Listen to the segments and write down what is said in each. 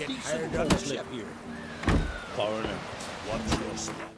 get hired on the ship here. Foreigner, what's your step?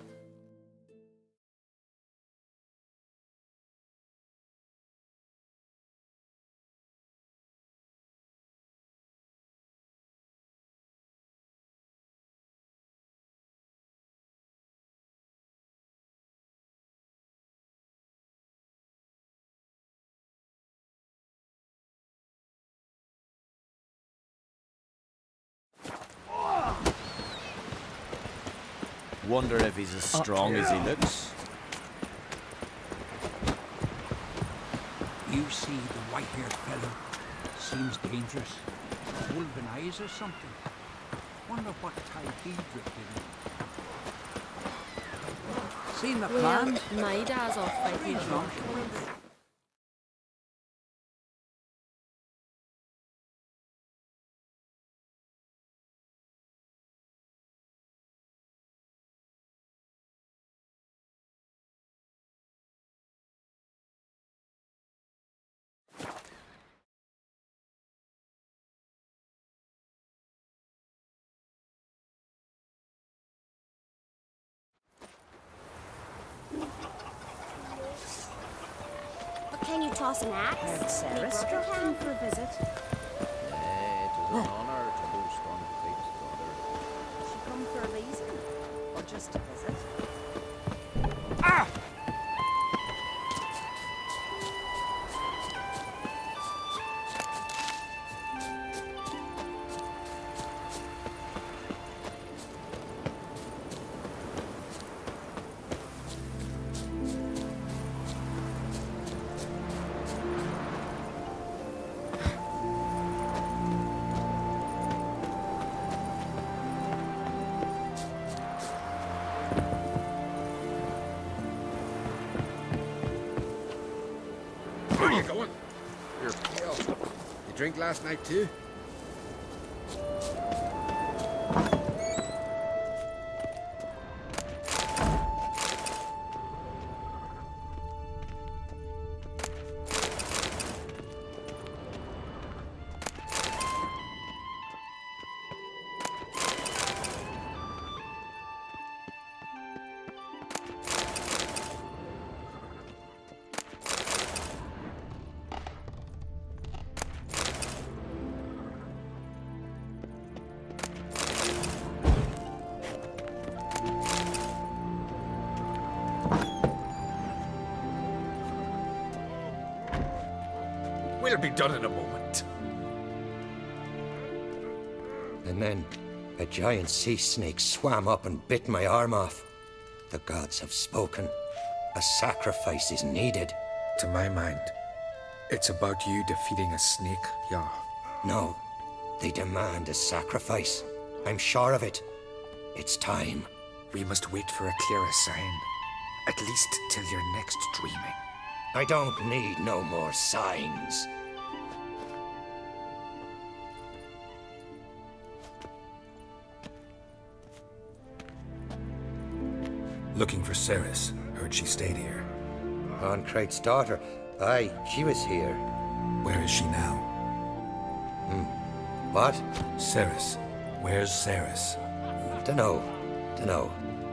Wonder if he's as strong as he looks. You see the white-haired fellow? Seems dangerous. Wolven eyes or something. Wonder what type he drifted in. Seen the plan? My dad's off fighting. Can you toss an axe? Sarah's dropped in for a visit. It is an honor to host on Fate's brother. She come for a reason? Or just to visit? Ah! Where are you going? You're pale. You drink last night too? We'll be done in a moment. And then a giant sea snake swam up and bit my arm off. The gods have spoken. A sacrifice is needed. To my mind, it's about you defeating a snake, yeah. No, they demand a sacrifice. I'm sure of it. It's time. We must wait for a clearer sign. At least till your next dreaming. I don't need no more signs. Looking for Ceres. Heard she stayed here. Ancrate's daughter. Aye, she was here. Where is she now? What? Ceres. Where's Ceres? Dunno.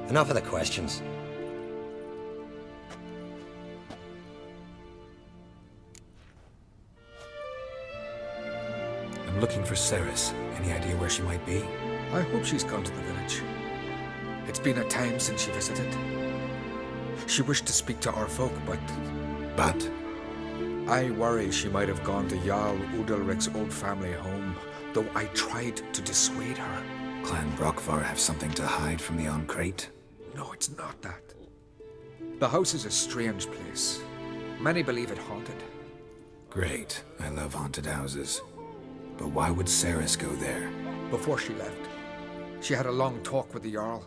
Enough of the questions. I'm looking for Ceres. Any idea where she might be? I hope she's gone to the village. It's been a time since she visited. She wished to speak to our folk, but... But? I worry she might have gone to Jarl Udalric's old family home, though I tried to dissuade her. Clan Brockvar have something to hide from the Ancrate? No, it's not that. The house is a strange place. Many believe it haunted. Great. I love haunted houses. But why would Ceres go there? Before she left, she had a long talk with the Jarl.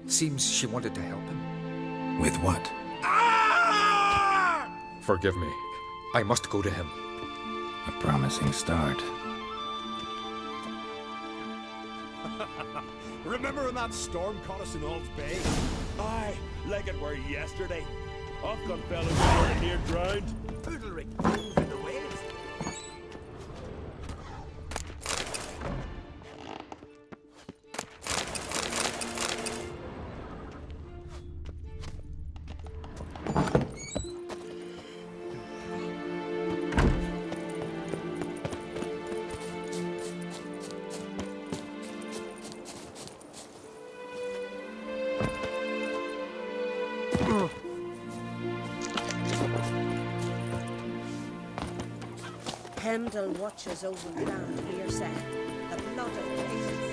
Seems she wanted to help him. With what? Forgive me. I must go to him. A promising start. Remember when that storm caught us in Ald's Bay? Aye, like it were yesterday. Ofcom fellas were near drowned. Udalric moving the waves. Hemdall watches over Grand Hearsay, the blood of kings.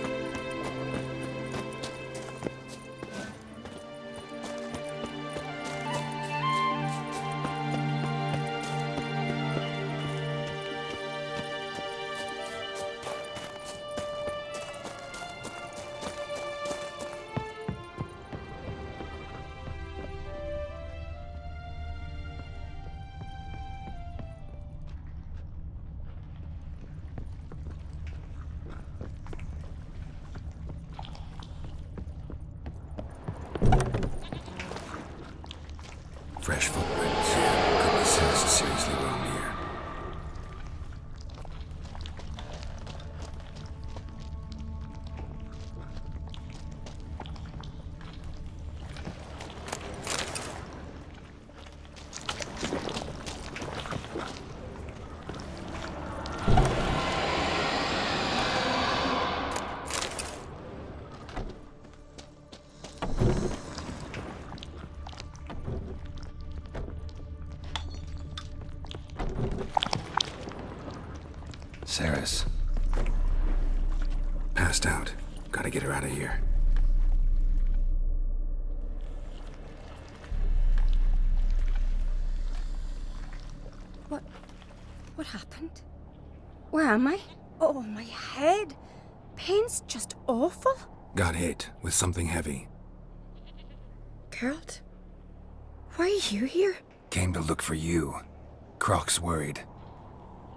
Fresh footprints. Could be Ceres is seriously wrong here. Ceres. Passed out. Gotta get her out of here. What happened? Where am I? Oh, my head. Pain's just awful. Got hit with something heavy. Geralt, why are you here? Came to look for you. Croc's worried.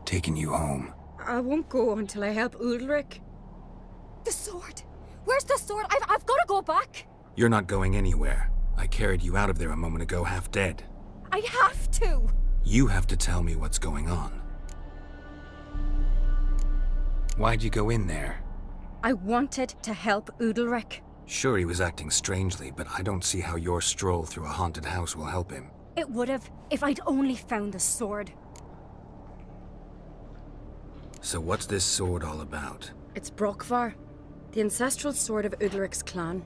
Taking you home. I won't go until I help Ulrich. The sword! Where's the sword? I've got to go back! You're not going anywhere. I carried you out of there a moment ago half dead. I have to! You have to tell me what's going on. Why'd you go in there? I wanted to help Ulrich. Sure, he was acting strangely, but I don't see how your stroll through a haunted house will help him. It would have if I'd only found the sword. So what's this sword all about? It's Brokvar, the ancestral sword of Udalric's clan.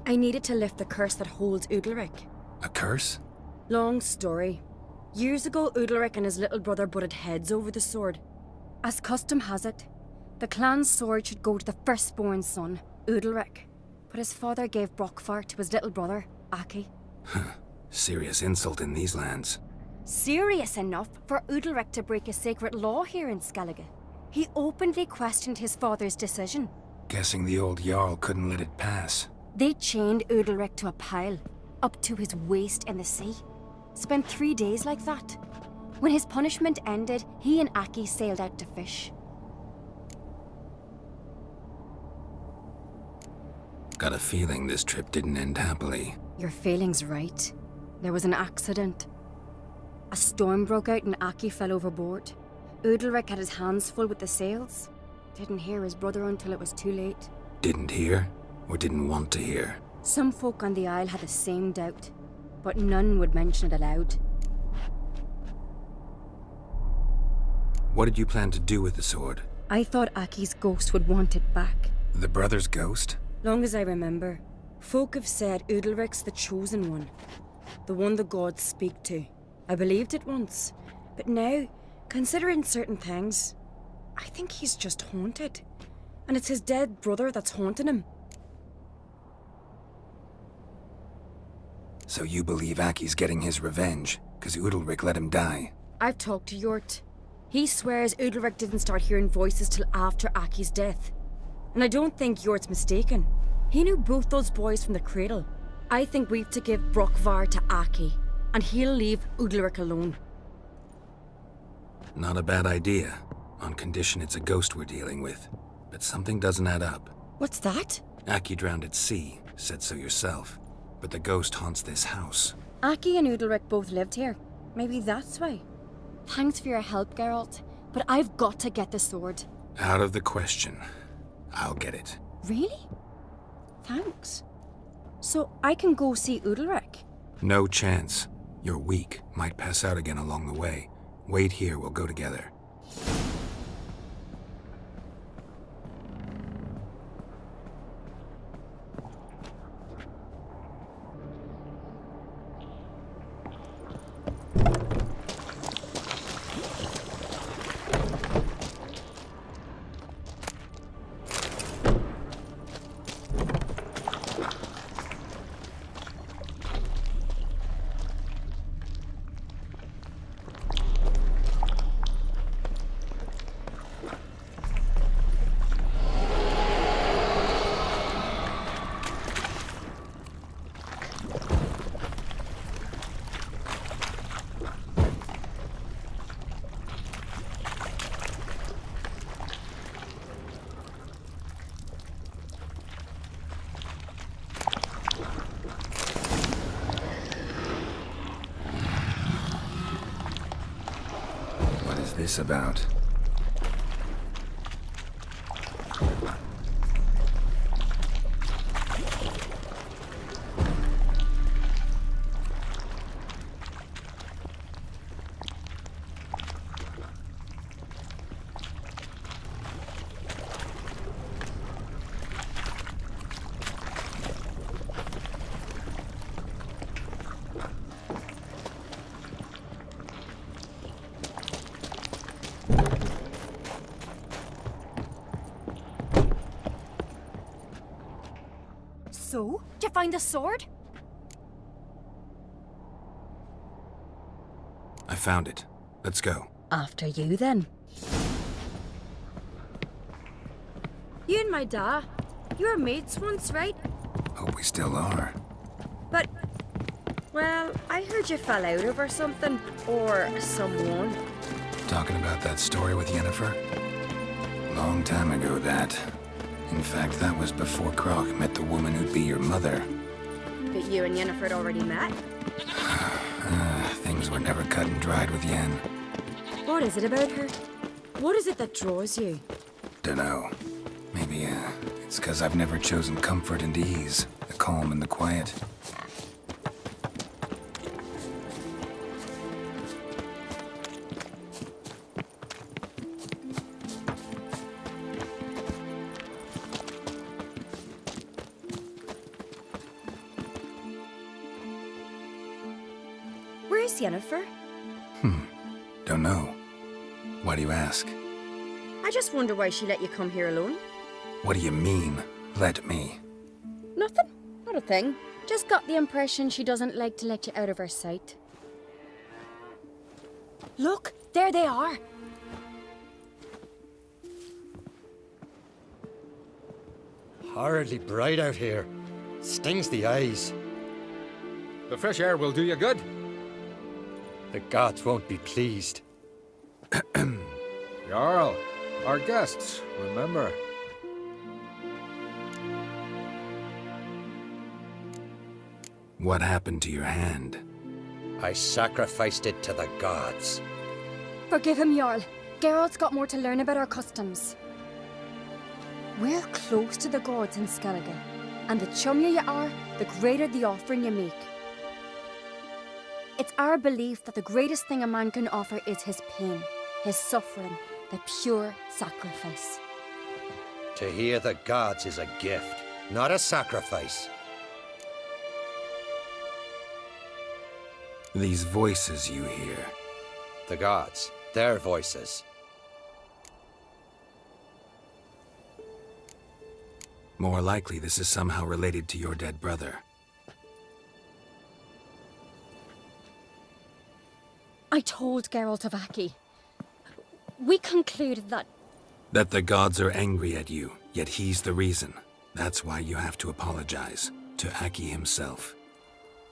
I needed to lift the curse that holds Udalric. A curse? Long story. Years ago, Udalric and his little brother butted heads over the sword. As custom has it, the clan's sword should go to the firstborn son, Udalric. But his father gave Brokvar to his little brother, Aki. Serious insult in these lands. Serious enough for Udalric to break a sacred law here in Skellige. He openly questioned his father's decision. Guessing the old Jarl couldn't let it pass. They chained Udalric to a pile, up to his waist in the sea. Spent 3 days like that. When his punishment ended, he and Aki sailed out to fish. Got a feeling this trip didn't end happily. Your feeling's right. There was an accident. A storm broke out and Aki fell overboard. Udalric had his hands full with the sails. Didn't hear his brother until it was too late. Didn't hear? Or didn't want to hear? Some folk on the Isle had the same doubt, but none would mention it aloud. What did you plan to do with the sword? I thought Aki's ghost would want it back. The brother's ghost? Long as I remember, folk have said Udalric's the chosen one. The one the gods speak to. I believed it once, but now, considering certain things, I think he's just haunted. And it's his dead brother that's haunting him. So you believe Aki's getting his revenge, because Udalric let him die? I've talked to Yort. He swears Udalric didn't start hearing voices till after Aki's death. And I don't think Yort's mistaken. He knew both those boys from the cradle. I think we've to give Brokvar to Aki, and he'll leave Udalric alone. Not a bad idea, on condition it's a ghost we're dealing with. But something doesn't add up. What's that? Aki drowned at sea, said so yourself. But the ghost haunts this house. Aki and Udalric both lived here. Maybe that's why. Thanks for your help, Geralt, but I've got to get the sword. Out of the question. I'll get it. Really? Thanks. So I can go see Udalric? No chance. You're weak. Might pass out again along the way. Wait here, we'll go together. this about? So, did you find the sword? I found it. Let's go. After you, then. You and my da, you were mates once, right? Hope we still are. But, well, I heard you fell out over something. Or someone. Talking about that story with Yennefer? Long time ago, that. In fact, that was before Croc met the woman who'd be your mother. But you and Yennefer had already met? Things were never cut and dried with Yen. What is it about her? What is it that draws you? Dunno. Maybe, it's 'cause I've never chosen comfort and ease, the calm and the quiet. Where's Yennefer? Don't know. Why do you ask? I just wonder why she let you come here alone. What do you mean, let me? Nothing. Not a thing. Just got the impression she doesn't like to let you out of her sight. Look, there they are. Horridly bright out here. Stings the eyes. The fresh air will do you good. The gods won't be pleased. Jarl, our guests, remember. What happened to your hand? I sacrificed it to the gods. Forgive him, Jarl. Geralt's got more to learn about our customs. We're close to the gods in Skellige, and the chummier you are, the greater the offering you make. It's our belief that the greatest thing a man can offer is his pain, his suffering, the pure sacrifice. To hear the gods is a gift, not a sacrifice. These voices you hear. The gods, their voices. More likely this is somehow related to your dead brother. I told Geralt of Aki. We concluded that... That the gods are angry at you, yet he's the reason. That's why you have to apologize. To Aki himself.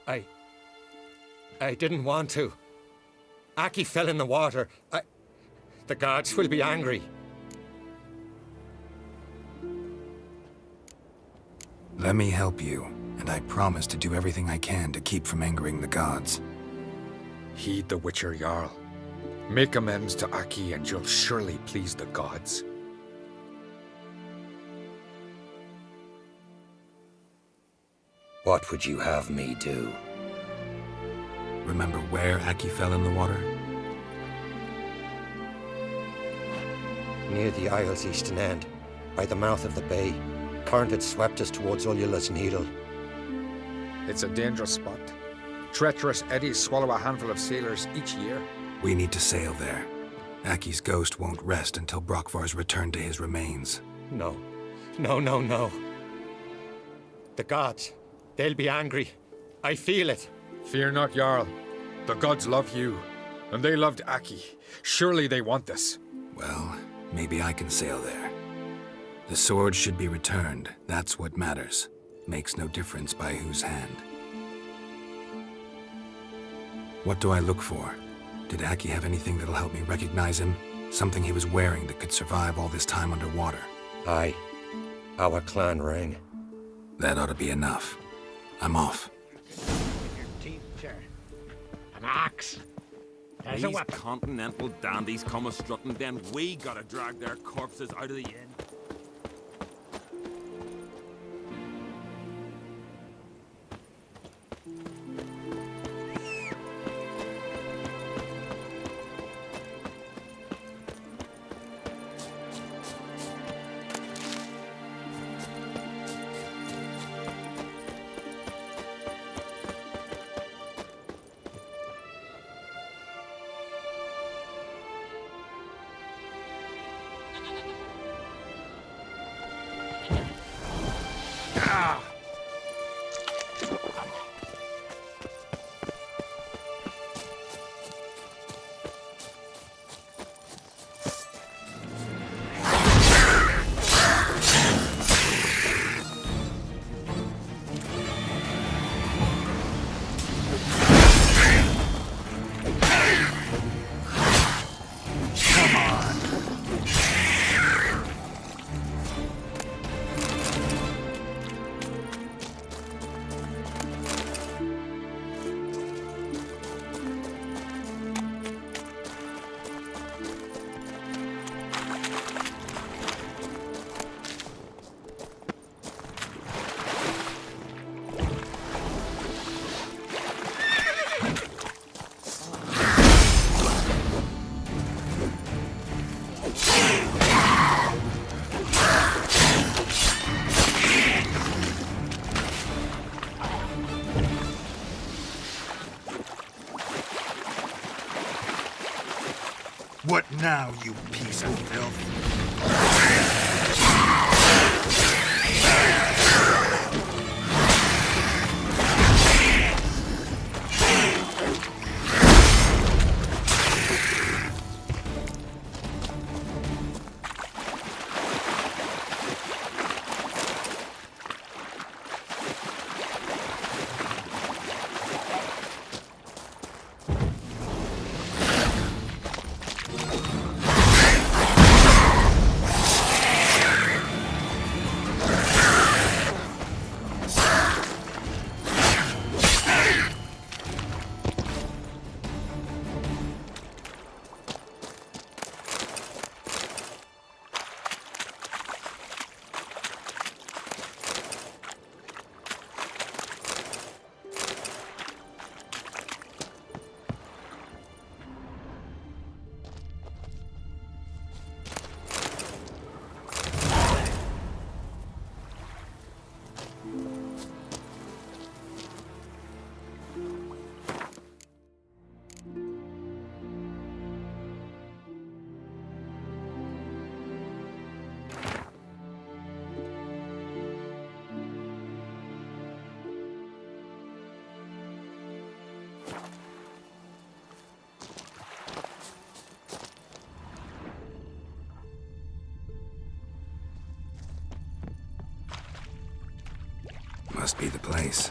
I didn't want to. Aki fell in the water. The gods will be angry. Let me help you, and I promise to do everything I can to keep from angering the gods. Heed the Witcher, Jarl. Make amends to Aki and you'll surely please the gods. What would you have me do? Remember where Aki fell in the water? Near the Isle's eastern end, by the mouth of the bay. Current had swept us towards Ullula's Needle. It's a dangerous spot. Treacherous eddies swallow a handful of sailors each year. We need to sail there. Aki's ghost won't rest until Brokvar's returned to his remains. No. No. The gods, they'll be angry. I feel it. Fear not, Jarl. The gods love you, and they loved Aki. Surely they want this. Well, maybe I can sail there. The sword should be returned. That's what matters. Makes no difference by whose hand. What do I look for? Did Aki have anything that'll help me recognize him? Something he was wearing that could survive all this time underwater? Aye. Our clan ring. That ought to be enough. I'm off. Your teeth, sir. An axe. There's a These weapon. continental dandies come a-strutting, then we gotta drag their corpses out of the inn. What now, you piece of filth? Must be the place.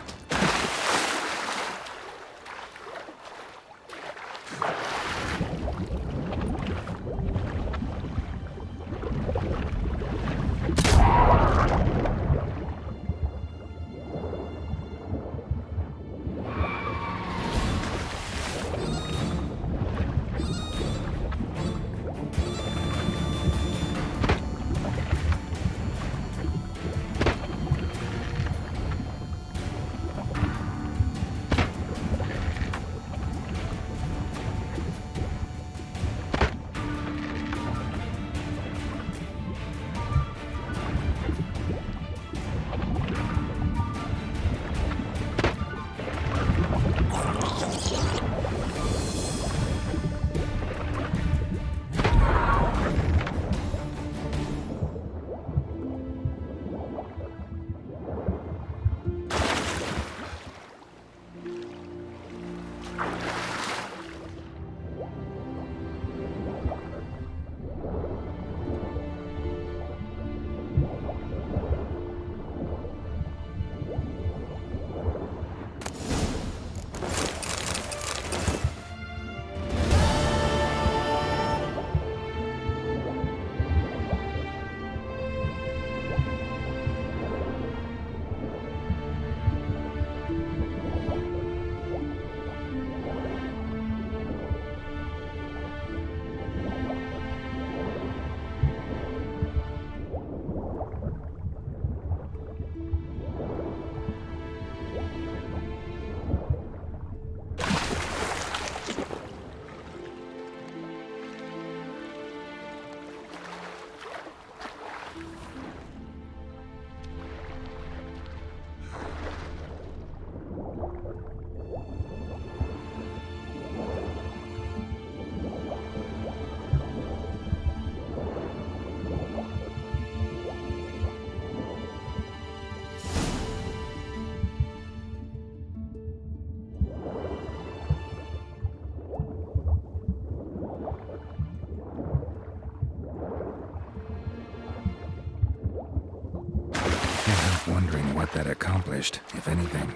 Wondering what that accomplished, if anything.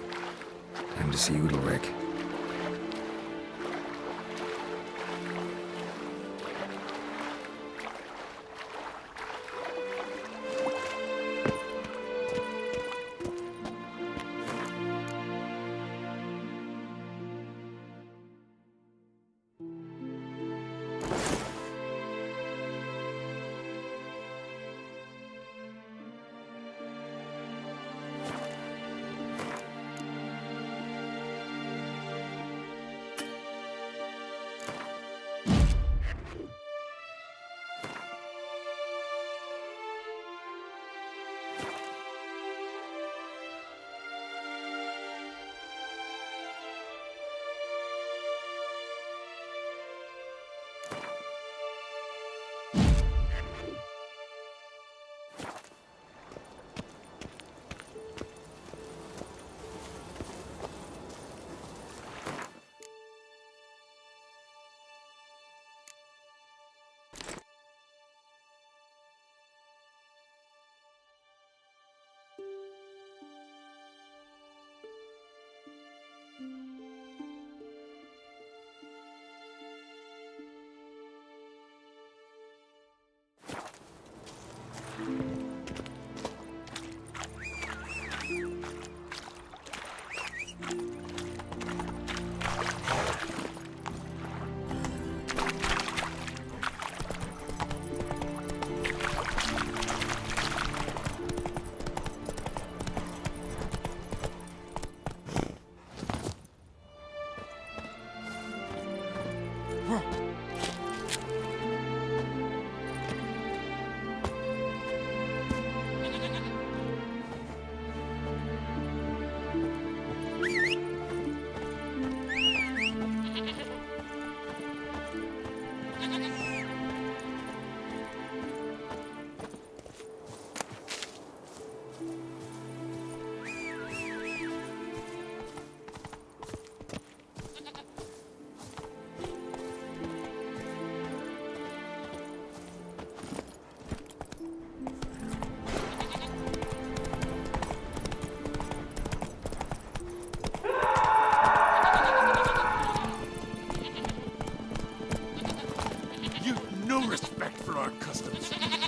Time to see Udalric.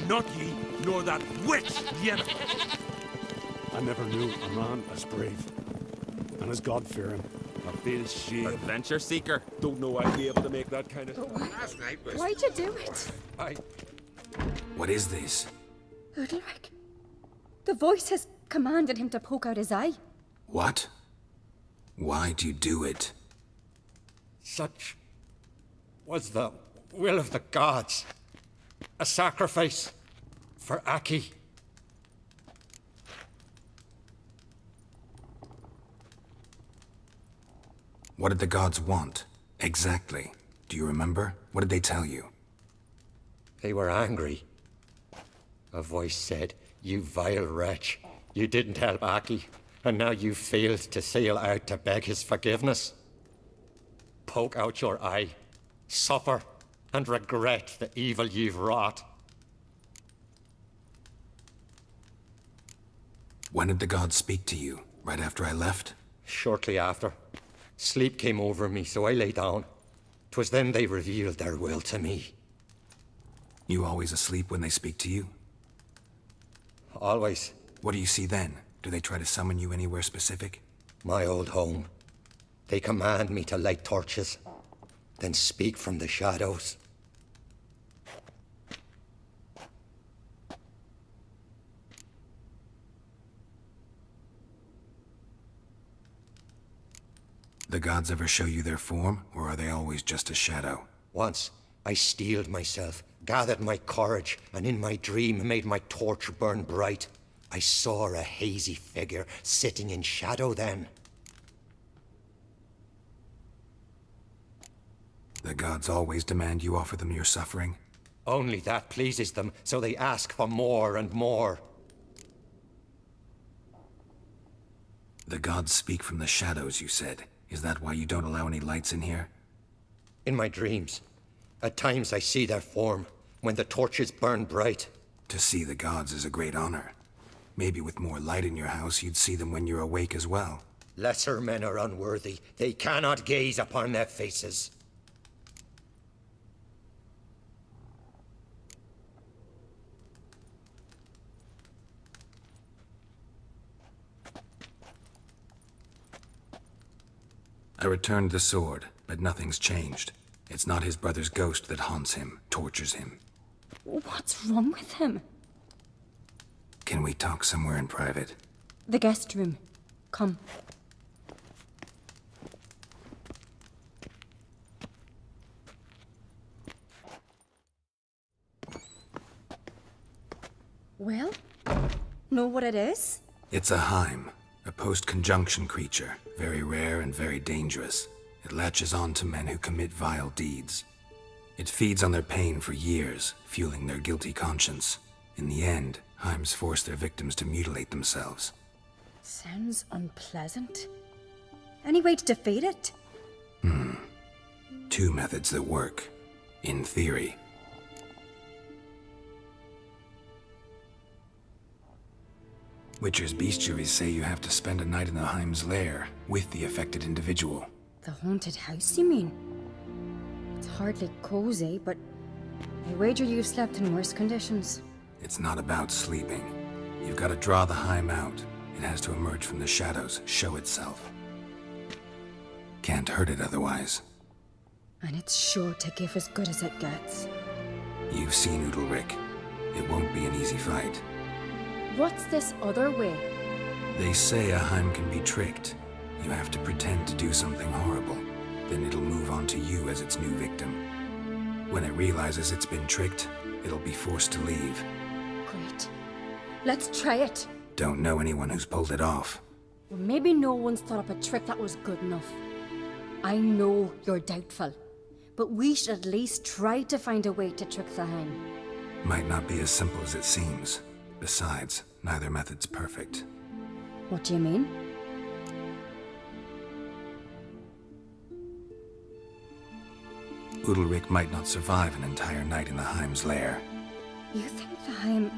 Not ye, nor that witch, Yennefer. I never knew a man as brave and as God-fearing. I feel shame. Adventure seeker. Don't know I'd be able to make that kind of... Last night was... Why'd you do it? What is this? Udalric. The voice has commanded him to poke out his eye. What? Why'd you do it? Such was the will of the gods. A sacrifice for Aki. What did the gods want? Exactly. Do you remember? What did they tell you? They were angry. A voice said, "You vile wretch. You didn't help Aki, and now you failed to sail out to beg his forgiveness. Poke out your eye, suffer, and regret the evil you've wrought." When did the gods speak to you? Right after I left? Shortly after. Sleep came over me, so I lay down. 'Twas then they revealed their will to me. You always asleep when they speak to you? Always. What do you see then? Do they try to summon you anywhere specific? My old home. They command me to light torches, then speak from the shadows. The gods ever show you their form, or are they always just a shadow? Once, I steeled myself, gathered my courage, and in my dream made my torch burn bright. I saw a hazy figure sitting in shadow then. The gods always demand you offer them your suffering? Only that pleases them, so they ask for more and more. The gods speak from the shadows, you said. Is that why you don't allow any lights in here? In my dreams, at times I see their form, when the torches burn bright. To see the gods is a great honor. Maybe with more light in your house, you'd see them when you're awake as well. Lesser men are unworthy. They cannot gaze upon their faces. I returned the sword, but nothing's changed. It's not his brother's ghost that haunts him, tortures him. What's wrong with him? Can we talk somewhere in private? The guest room. Come. Well, know what it is? It's a Heim, a post-conjunction creature, very rare and very dangerous. It latches on to men who commit vile deeds. It feeds on their pain for years, fueling their guilty conscience. In the end, Heims force their victims to mutilate themselves. Sounds unpleasant. Any way to defeat it? Two methods that work, in theory. Witcher's bestiaries say you have to spend a night in the Heim's lair with the affected individual. The haunted house, you mean? It's hardly cozy, but I wager you've slept in worse conditions. It's not about sleeping. You've got to draw the Heim out. It has to emerge from the shadows, show itself. Can't hurt it otherwise. And it's sure to give as good as it gets. You've seen Udalric. It won't be an easy fight. What's this other way? They say a Heim can be tricked. You have to pretend to do something horrible. Then it'll move on to you as its new victim. When it realizes it's been tricked, it'll be forced to leave. Great. Let's try it. Don't know anyone who's pulled it off. Well, maybe no one's thought up a trick that was good enough. I know you're doubtful, but we should at least try to find a way to trick the Heim. Might not be as simple as it seems. Besides, neither method's perfect. What do you mean? Udalric might not survive an entire night in the Heim's lair. You think the Heim...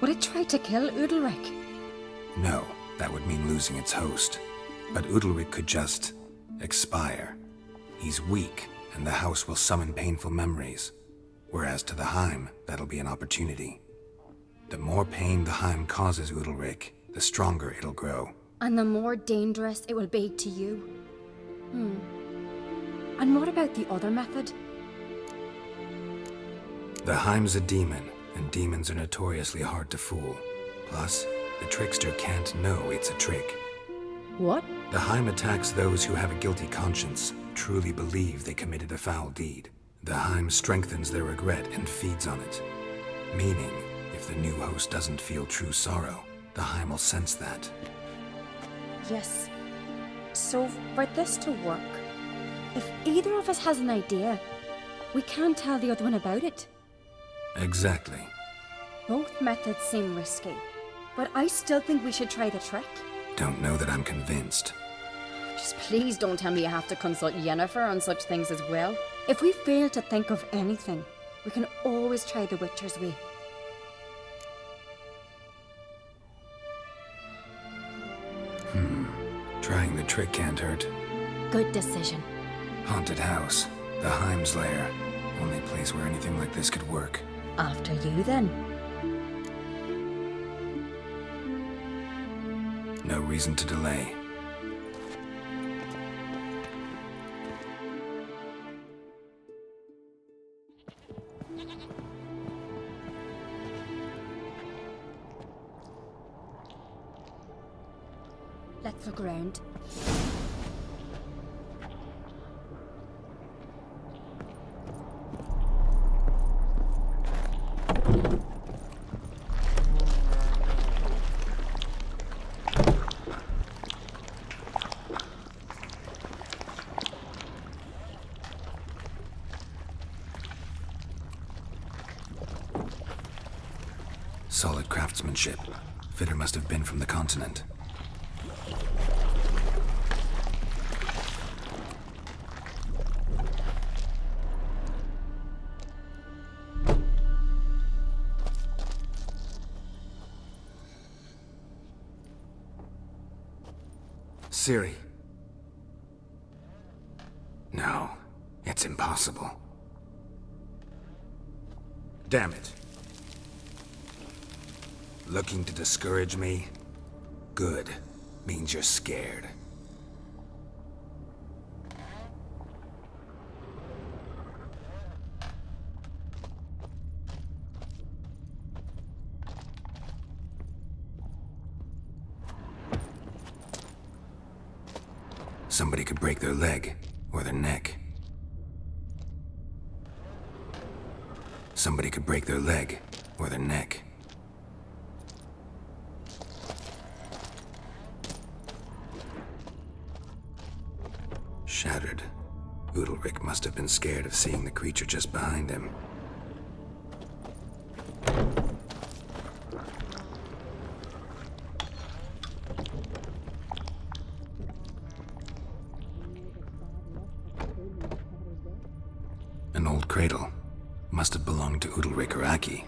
Would it try to kill Udalric? No, that would mean losing its host. But Udalric could just... expire. He's weak, and the house will summon painful memories. Whereas to the Heim, that'll be an opportunity. The more pain the Heim causes Udalric, the stronger it'll grow. And the more dangerous it will be to you. And what about the other method? The Heim's a demon, and demons are notoriously hard to fool. Plus, the trickster can't know it's a trick. What? The Heim attacks those who have a guilty conscience, truly believe they committed a foul deed. The Heim strengthens their regret and feeds on it. Meaning, if the new host doesn't feel true sorrow, the Heim will sense that. Yes. So, for this to work, if either of us has an idea, we can't tell the other one about it. Exactly. Both methods seem risky, but I still think we should try the trick. Don't know that I'm convinced. Just please don't tell me you have to consult Yennefer on such things as well. If we fail to think of anything, we can always try the Witcher's way. Trying the trick can't hurt. Good decision. Haunted house. The Heim's lair. Only place where anything like this could work. After you, then. No reason to delay. Let's look around. Solid craftsmanship. Fitter must have been from the continent. Ciri. No, it's impossible. Damn it. Looking to discourage me? Good. Means you're scared. Somebody could break their leg, or their neck. Somebody could break their leg, or their neck. Shattered. Udalric must have been scared of seeing the creature just behind him. An old cradle. Must have belonged to Udalric or Aki.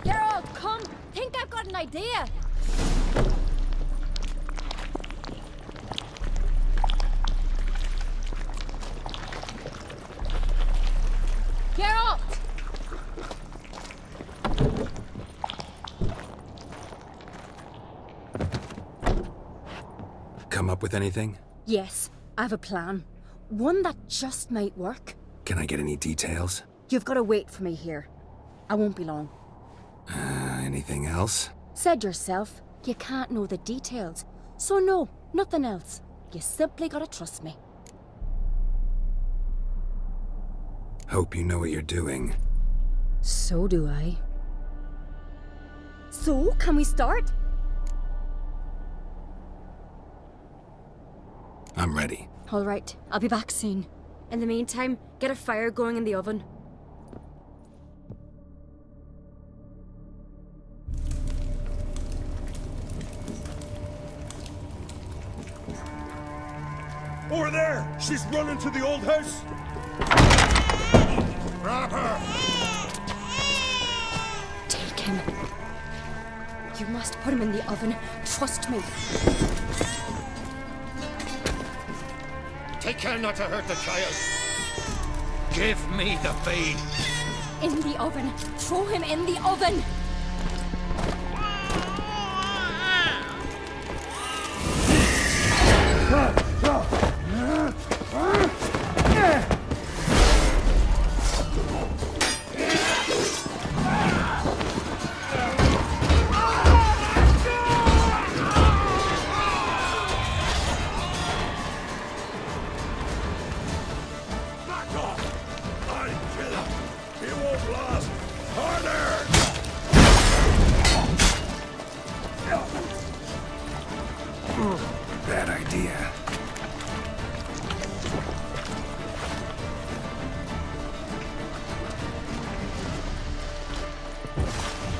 Geralt, come! Think I've got an idea! Geralt! Come up with anything? Yes, I have a plan. One that just might work. Can I get any details? You've got to wait for me here. I won't be long. Anything else? Said yourself, you can't know the details. So no, nothing else. You simply gotta trust me. Hope you know what you're doing. So do I. So, can we start? I'm ready. All right, I'll be back soon. In the meantime, get a fire going in the oven. Over there! She's running to the old house! Grab her! Take him. You must put him in the oven. Trust me. Take care not to hurt the child. Give me the feed. In the oven. Throw him in the oven. Back off! I'll kill him! He won't last! Harder! Bad idea.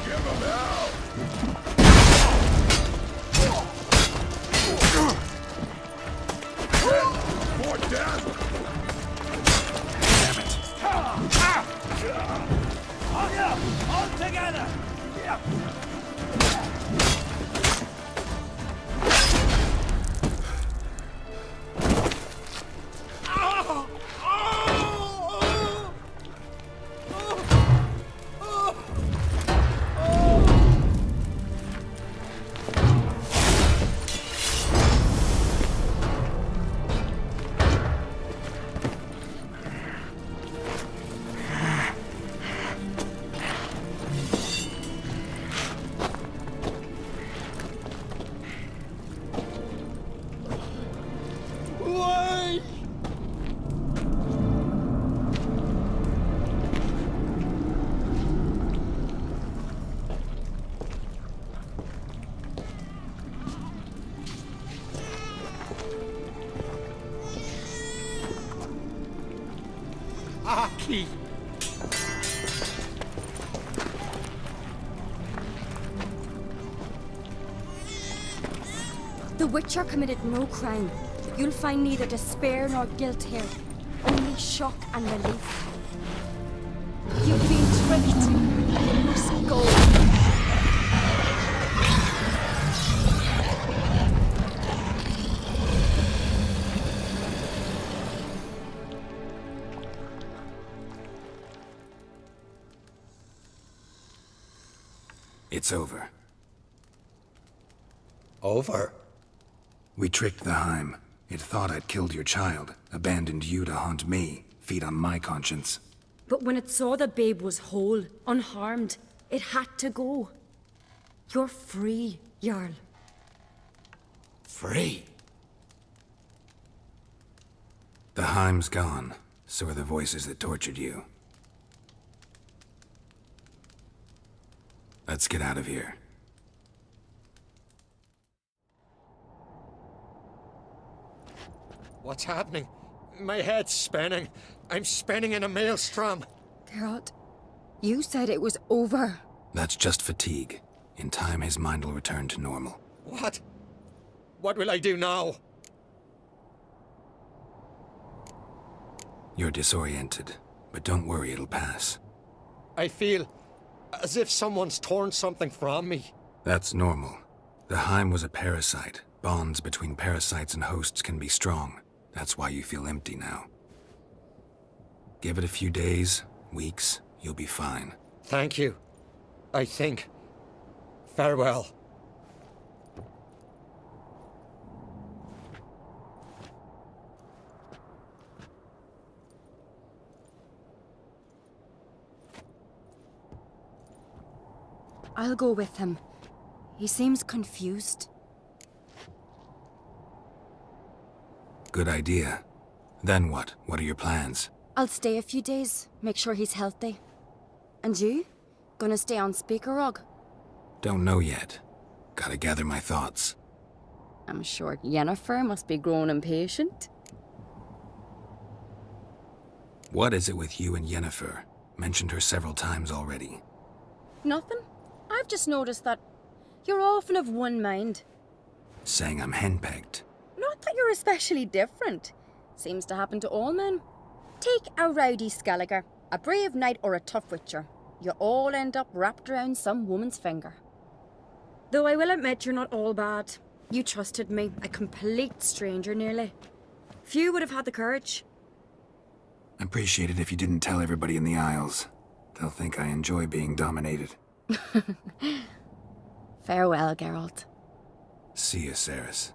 Give him hell! More death! All together! Aki! The Witcher committed no crime. You'll find neither despair nor guilt here. Only shock and relief. You've been tricked. You must go. It's over. Over? We tricked the Heim. It thought I'd killed your child, abandoned you to haunt me, feed on my conscience. But when it saw the babe was whole, unharmed, it had to go. You're free, Jarl. Free? The Heim's gone, so are the voices that tortured you. Let's get out of here. What's happening? My head's spinning. I'm spinning in a maelstrom. Geralt, you said it was over. That's just fatigue. In time, his mind will return to normal. What? What will I do now? You're disoriented, but don't worry, it'll pass. I feel as if someone's torn something from me. That's normal. The Heim was a parasite. Bonds between parasites and hosts can be strong. That's why you feel empty now. Give it a few days, weeks, you'll be fine. Thank you. I think. Farewell. I'll go with him. He seems confused. Good idea. Then what? What are your plans? I'll stay a few days, make sure he's healthy. And you? Gonna stay on Speaker Rog? Don't know yet. Gotta gather my thoughts. I'm sure Yennefer must be growing impatient. What is it with you and Yennefer? Mentioned her several times already. Nothing. I've just noticed that you're often of one mind. Saying I'm henpecked. Not that you're especially different. Seems to happen to all men. Take a rowdy Skelliger, a brave knight or a tough witcher. You all end up wrapped around some woman's finger. Though I will admit you're not all bad. You trusted me, a complete stranger nearly. Few would have had the courage. I'd appreciate it if you didn't tell everybody in the Isles. They'll think I enjoy being dominated. Farewell, Geralt. See you, Ceres.